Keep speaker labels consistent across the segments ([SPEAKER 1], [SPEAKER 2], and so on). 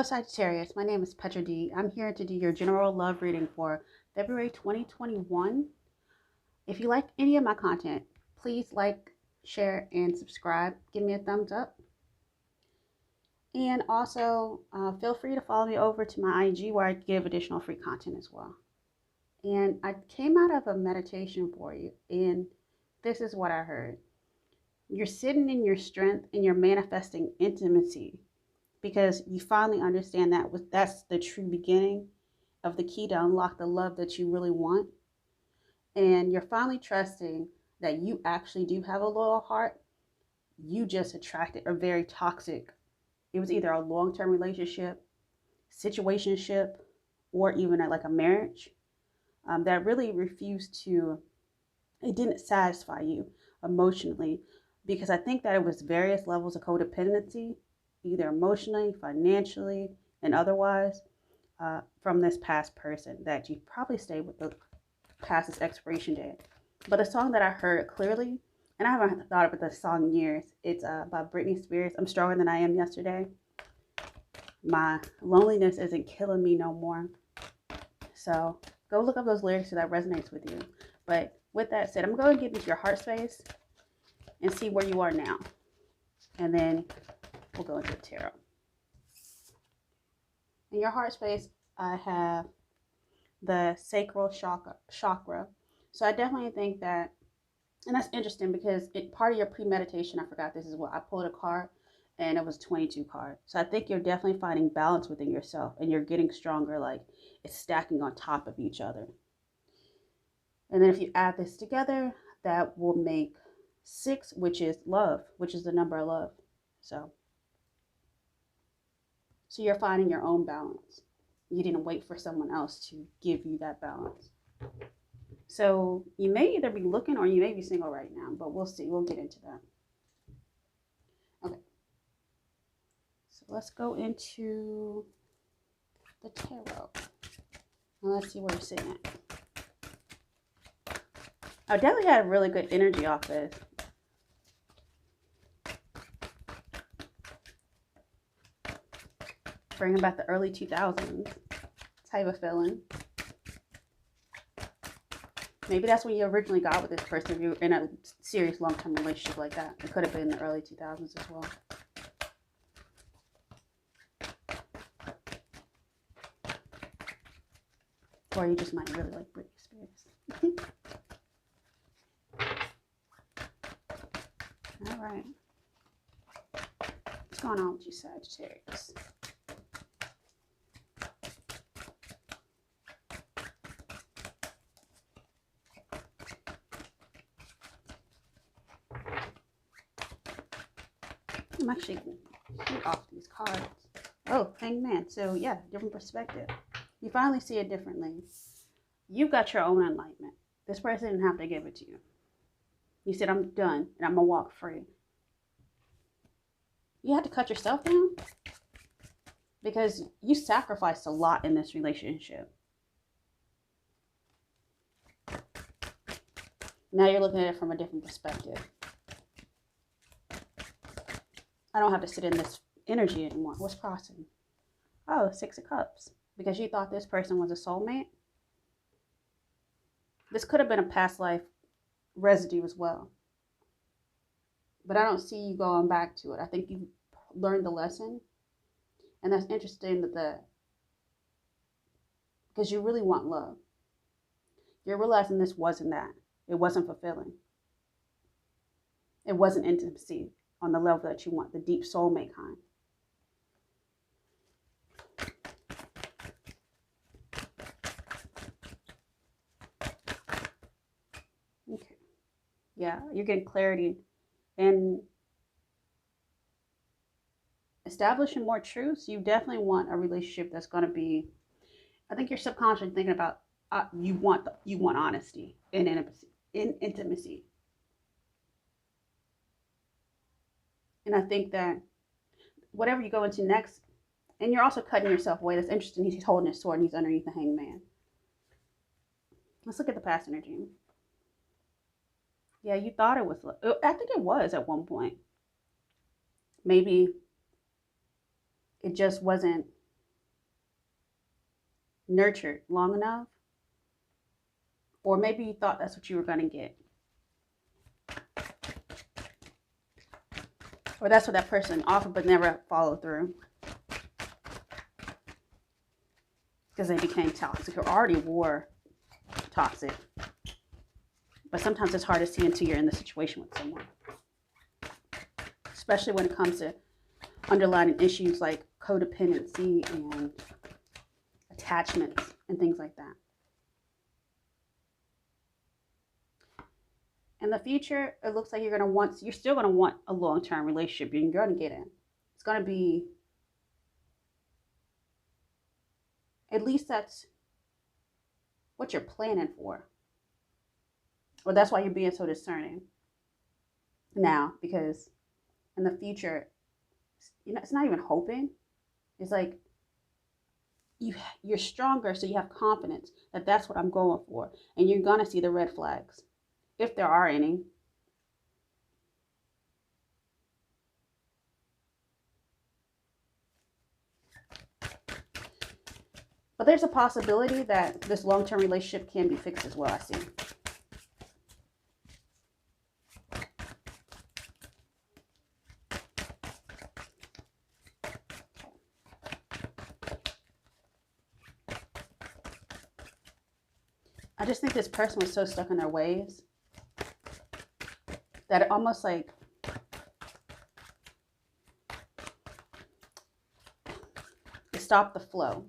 [SPEAKER 1] Hello Sagittarius, my name is Petra D. I'm here to do your general love reading for February 2021. If you like any of my content, please like, share, and subscribe. Give me a thumbs up. And also, feel free to follow me over to my IG where I give additional free content as well. And I came out of a meditation for you, and this is what I heard. You're sitting in your strength and you're manifesting intimacy, because you finally understand that that's the true beginning of the key to unlock the love that you really want. And you're finally trusting that you actually do have a loyal heart. You just attracted a very toxic, it was either a long-term relationship, situationship, or even like a marriage that really refused to, it didn't satisfy you emotionally, because I think that it was various levels of codependency, either emotionally, financially, and otherwise, from this past person that you probably stayed with the past its expiration date. But the song that I heard clearly, and I haven't thought about this song in years, it's by Britney Spears, I'm Stronger Than I Am Yesterday. My loneliness isn't killing me no more. So go look up those lyrics if that resonates with you. But with that said, I'm going to get into your heart space and see where you are now. And then we'll go into the tarot. In your heart space, I have the sacral chakra. So I definitely think that, and that's interesting because part of your premeditation, I forgot this as well. I pulled a card and it was 22 cards. So I think you're definitely finding balance within yourself and you're getting stronger, like it's stacking on top of each other. And then if you add this together, that will make 6, which is love, which is the number of love. So you're finding your own balance. You didn't wait for someone else to give you that balance. So you may either be looking or you may be single right now, but we'll see. We'll get into that. Okay. So let's go into the tarot. Now let's see where you're sitting at. I definitely had a really good energy off this. Bringing back the early 2000s type of feeling. Maybe that's when you originally got with this person, if you were in a serious long-term relationship like that. It could have been in the early 2000s as well. Or you just might really like Britney Spears. All right. What's going on with you, Sagittarius? I'm actually going to shoot off these cards. Oh, Hangman. So yeah, different perspective. You finally see it differently. You've got your own enlightenment. This person didn't have to give it to you. You said, I'm done and I'm going to walk free. You had to cut yourself down because you sacrificed a lot in this relationship. Now you're looking at it from a different perspective. I don't have to sit in this energy anymore. What's crossing? Oh, 6 of Cups. Because you thought this person was a soulmate. This could have been a past life residue as well. But I don't see you going back to it. I think you learned the lesson. And that's interesting because you really want love. You're realizing this wasn't that. It wasn't fulfilling. It wasn't intimacy on the level that you want, the deep soulmate kind. Okay. Yeah, you're getting clarity and establishing more truths. You definitely want a relationship that's going to be, I think you're subconsciously thinking about, you want honesty and intimacy. And I think that whatever you go into next, and you're also cutting yourself away. That's interesting. He's holding his sword and he's underneath the Hangman. Let's look at the past energy. Yeah, you thought it was, I think it was at one point. Maybe it just wasn't nurtured long enough, or maybe you thought that's what you were going to get, or that's what that person offered but never followed through because they became toxic or already were toxic. But sometimes it's hard to see until you're in the situation with someone, especially when it comes to underlying issues like codependency and attachments and things like that. In the future, it looks like you're still going to want a long-term relationship. You're going to get in. It's going to be, at least that's what you're planning for. Or that's why you're being so discerning now, because in the future, it's not even hoping. It's like you're stronger, so you have confidence that that's what I'm going for. And you're going to see the red flags, if there are any. But there's a possibility that this long-term relationship can be fixed as well, I see. I just think this person was so stuck in their ways that it almost like it stopped the flow.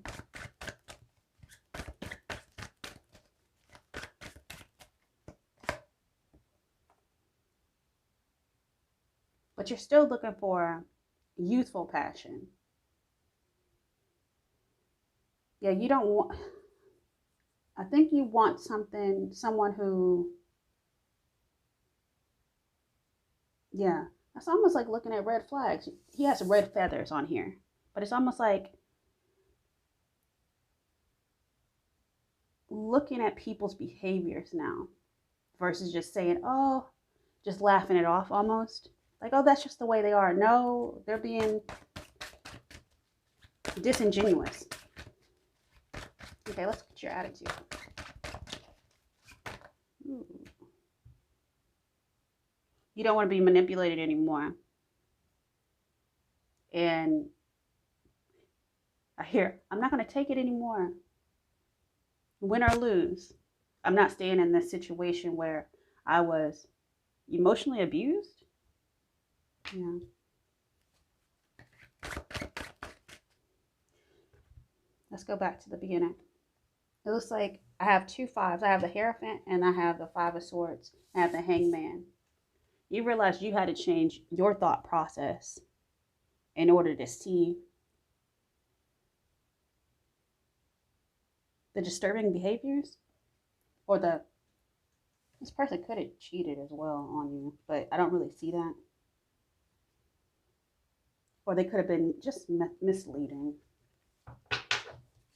[SPEAKER 1] But you're still looking for youthful passion. Yeah, you don't want, I think you want someone who, yeah, that's almost like looking at red flags. He has red feathers on here, but it's almost like looking at people's behaviors now versus just saying, oh, just laughing it off almost. Like, oh, that's just the way they are. No, they're being disingenuous. Okay, let's get your attitude. Ooh. You don't want to be manipulated anymore. And I hear, I'm not going to take it anymore. Win or lose. I'm not staying in this situation where I was emotionally abused. Yeah. Let's go back to the beginning. It looks like I have 2 5s. I have the Hierophant and I have the 5 of Swords. I have the Hangman. You realize you had to change your thought process in order to see the disturbing behaviors, or this person could have cheated as well on you, but I don't really see that. Or they could have been just misleading,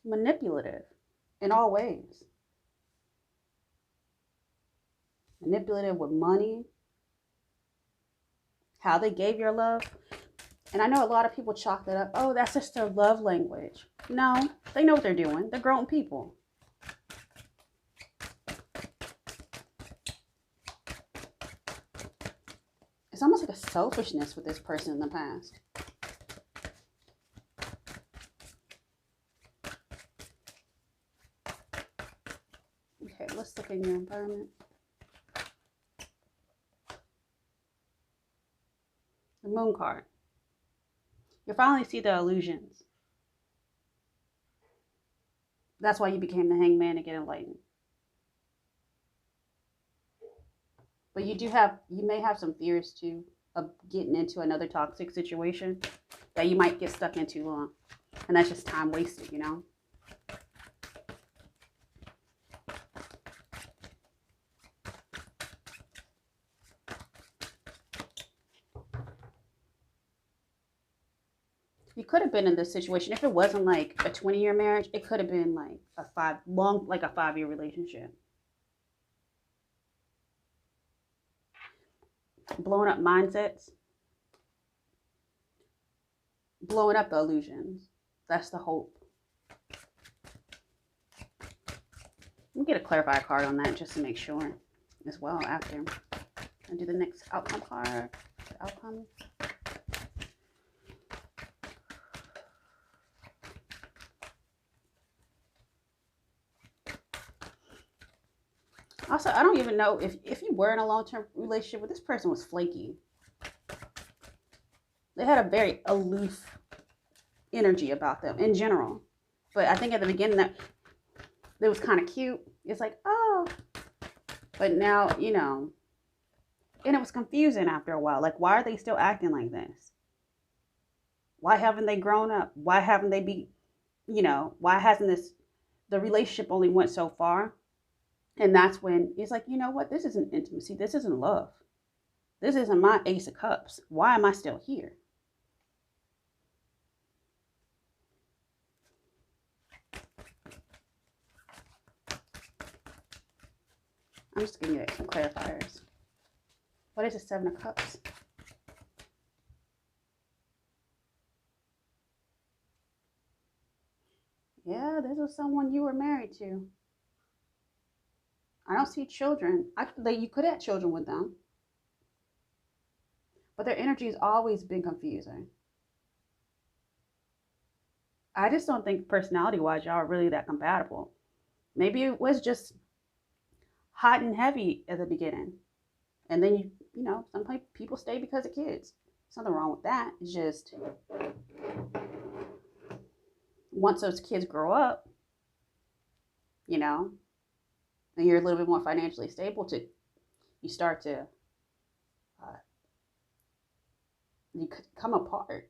[SPEAKER 1] manipulative in all ways. Manipulative with money, how they gave your love. And I know a lot of people chalk that up. Oh, that's just their love language. No, they know what they're doing. They're grown people. It's almost like a selfishness with this person in the past. Okay, let's look in your environment. The Moon card. You finally see the illusions. That's why you became the Hangman to get enlightened. But you may have some fears too of getting into another toxic situation that you might get stuck in too long. And that's just time wasted, you know? You could have been in this situation. If it wasn't like a 20-year marriage, it could have been like a 5-year relationship. Blowing up mindsets. Blowing up the illusions. That's the hope. me get a clarifier card on that just to make sure as well after I do the next outcome card. The outcome. Also, I don't even know if you were in a long-term relationship, but this person was flaky. They had a very aloof energy about them in general. But I think at the beginning that it was kind of cute. It's like, oh. But now, you know, and it was confusing after a while. Like, why are they still acting like this? Why haven't they grown up? Why haven't they why hasn't the relationship only went so far? And that's when it's like, you know what? This isn't intimacy. This isn't love. This isn't my Ace of Cups. Why am I still here? I'm just giving you some clarifiers. What is the Seven of Cups? Yeah, this was someone you were married to. I don't see children. You could have children with them. But their energy has always been confusing. I just don't think personality-wise y'all are really that compatible. Maybe it was just hot and heavy at the beginning. And then, some people stay because of kids. There's nothing wrong with that. It's just once those kids grow up, and you're a little bit more financially stable, you start to you come apart.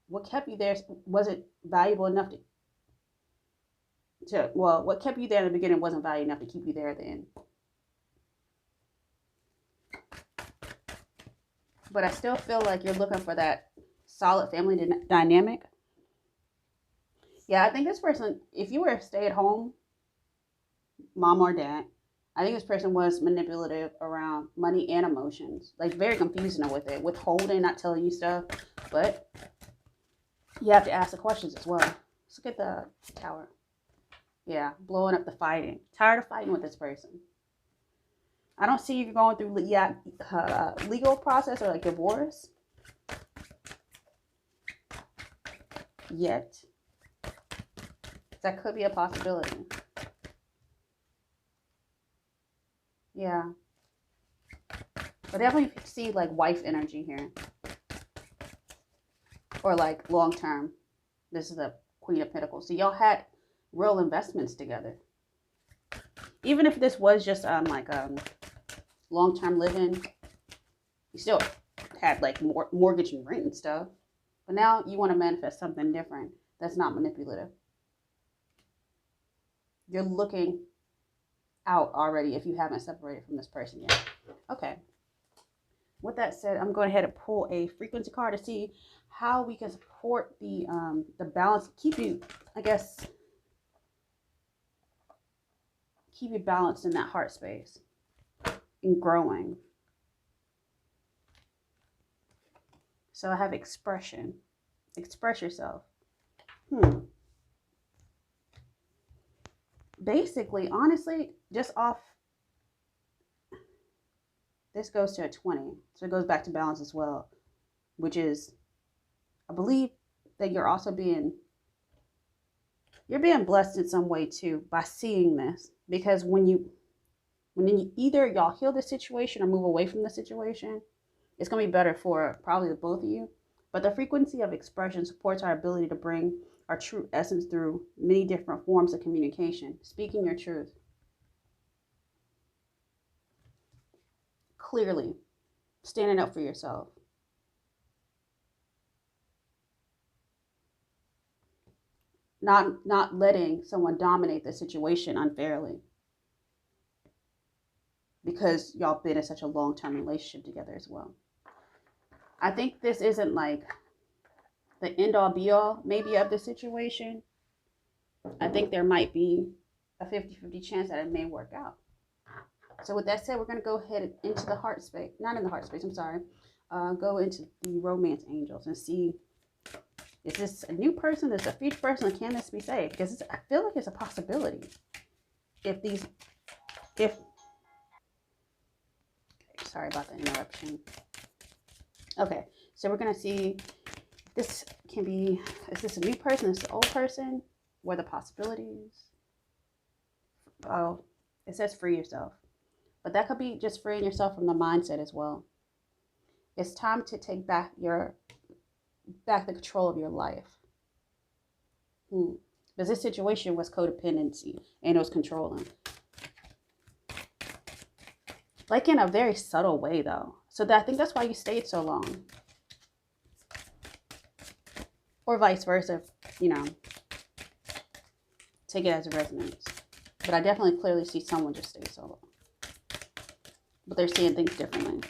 [SPEAKER 1] What kept you there wasn't valuable enough what kept you there in the beginning wasn't valuable enough to keep you there at the end. But I still feel like you're looking for that solid family dynamic. Yeah, I think this person, if you were a stay-at-home mom or dad, I think this person was manipulative around money and emotions. Like, very confusing with it. Withholding, not telling you stuff. But you have to ask the questions as well. Let's look at the Tower. Yeah, blowing up the fighting. Tired of fighting with this person. I don't see you going through legal process or like divorce yet. That could be a possibility. Yeah. But definitely see like wife energy here. Or like long term. This is the Queen of Pentacles. So y'all had real investments together. Even if this was just long-term living, you still had like mortgage and rent and stuff. But now you want to manifest something different that's not manipulative. You're looking out already if you haven't separated from this person yet. Okay. With that said, I'm going ahead and pull a frequency card to see how we can support the balance, keep you balanced in that heart space and growing. So I have expression. Express yourself. Basically, honestly, just off, this goes to a 20. So it goes back to balance as well, which is, I believe that you're also being blessed in some way too by seeing this. Because when you either y'all heal the situation or move away from the situation, it's going to be better for probably the both of you. But the frequency of expression supports our ability to bring our true essence through many different forms of communication. Speaking your truth clearly, standing up for yourself. Not letting someone dominate the situation unfairly. Because y'all been in such a long-term relationship together as well. I think this isn't like the end-all be-all maybe of the situation. I think there might be a 50-50 chance that it may work out. So with that said, we're going to go ahead into the heart space. Not in the heart space, I'm sorry. Go into the romance angels and see Is this a new person? Is this a future person? Or can this be saved? Because I feel like it's a possibility. Okay, sorry about the interruption. Okay, so we're going to see, this can be, is this a new person? Is this an old person? What are the possibilities? Oh, it says free yourself. But that could be just freeing yourself from the mindset as well. It's time to take back the control of your life. Because this situation was codependency and it was controlling. Like in a very subtle way though. So I think that's why you stayed so long. Or vice versa, you know. Take it as a resonance. But I definitely clearly see someone just stay so long. But they're seeing things differently.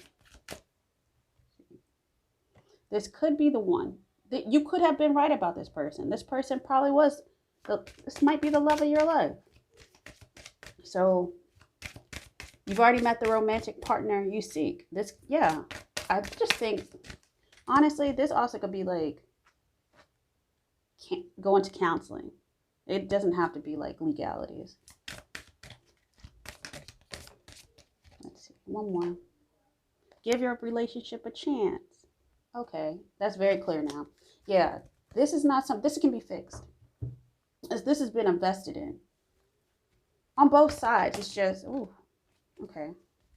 [SPEAKER 1] This could be the one. You could have been right about this person. This person probably was, this might be the love of your life. So you've already met the romantic partner you seek. This, yeah, I just think, honestly, this also could be like going to counseling. It doesn't have to be like legalities. Let's see, one more. Give your relationship a chance. Okay, that's very clear now. Yeah, this is not something, this can be fixed. As this has been invested in. On both sides, it's just, ooh, okay.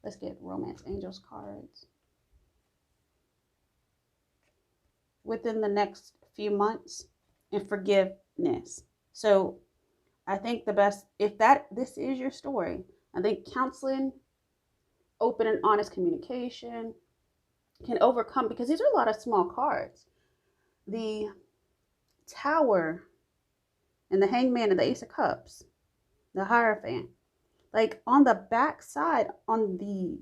[SPEAKER 1] Let's get Romance Angels cards. Within the next few months, and forgiveness. So I think the best, if this is your story, I think counseling, open and honest communication can overcome, because these are a lot of small cards. The Tower and the Hangman and the Ace of Cups, the Hierophant. Like on the back side, on the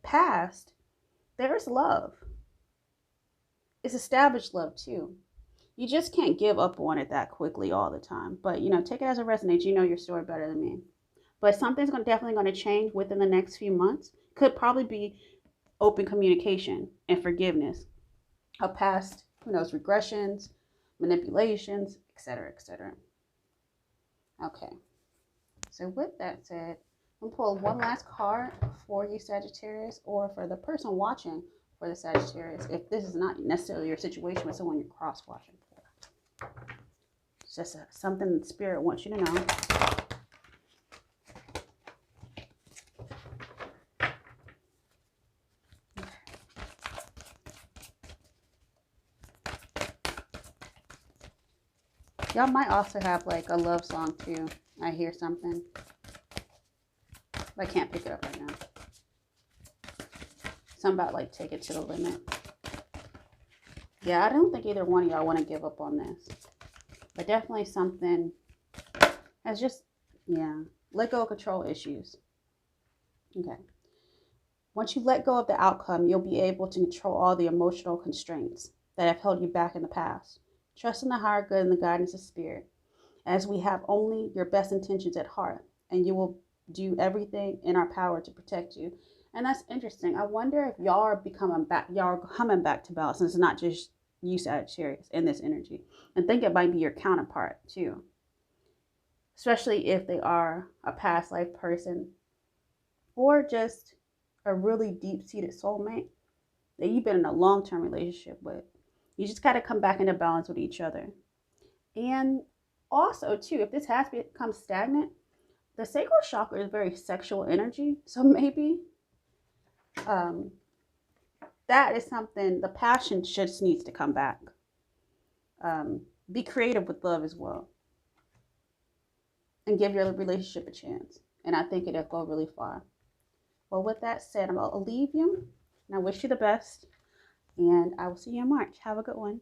[SPEAKER 1] past, there's love. It's established love too. You just can't give up on it that quickly all the time. But, you know, take it as a resonance. You know your story better than me. But something's definitely going to change within the next few months. Could probably be open communication and forgiveness of past, who knows, regressions, manipulations, etc., etc. Okay. So with that said, I'm going to pull one last card for you, Sagittarius, or for the person watching for the Sagittarius, if this is not necessarily your situation with someone you're cross-watching for. It's just something Spirit wants you to know. Y'all might also have like a love song too. I hear something. But I can't pick it up right now. Something about like take it to the limit. Yeah, I don't think either one of y'all want to give up on this. But definitely something has just, yeah, let go of control issues. Okay. Once you let go of the outcome, you'll be able to control all the emotional constraints that have held you back in the past. Trust in the higher good and the guidance of Spirit, as we have only your best intentions at heart, and you will do everything in our power to protect you. And that's interesting. I wonder if y'all are coming back to balance. It's not just you, Sagittarius, in this energy. And think it might be your counterpart too. Especially if they are a past life person or just a really deep-seated soulmate that you've been in a long-term relationship with. You just got to come back into balance with each other. And also, too, if this has become stagnant, the sacral chakra is very sexual energy. So maybe that is something, the passion just needs to come back. Be creative with love as well. And give your relationship a chance. And I think it'll go really far. Well, with that said, I'll leave you. And I wish you the best. And I will see you in March. Have a good one.